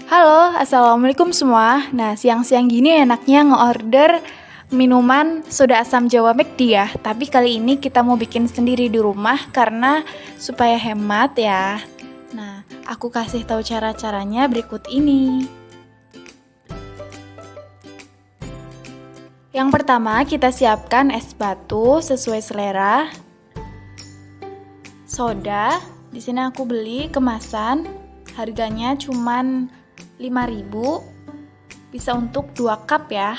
Halo, assalamualaikum semua. Nah, siang-siang gini enaknya nge-order minuman soda asam Jawa McD ya. Tapi kali ini kita mau bikin sendiri di rumah karena supaya hemat ya. Nah, aku kasih tahu cara-caranya berikut ini. Yang pertama, kita siapkan es batu sesuai selera. Soda, di sini aku beli kemasan, harganya cuman 5.000, bisa untuk 2 cup ya.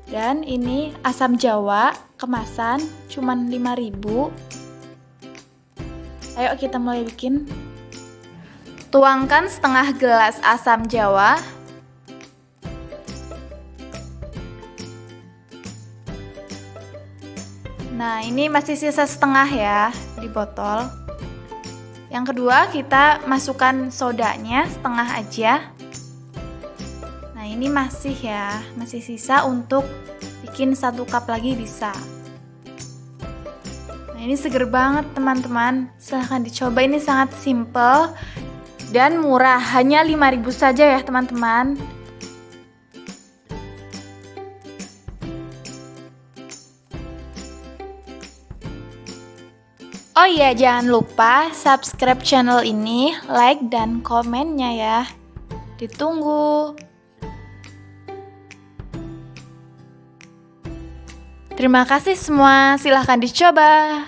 Dan ini asam Jawa kemasan cuman 5.000. Ayo kita mulai bikin. Tuangkan setengah gelas asam Jawa. Nah, ini masih sisa setengah ya di botol. Yang kedua, kita masukkan sodanya setengah aja. Nah, ini masih sisa untuk bikin 1 cup lagi bisa. Nah, ini seger banget teman-teman. Silahkan dicoba, ini sangat simple dan murah, hanya 5.000 saja ya teman-teman. Oh iya, jangan lupa subscribe channel ini, like dan komennya ya. Ditunggu. Terima kasih semua, silahkan dicoba.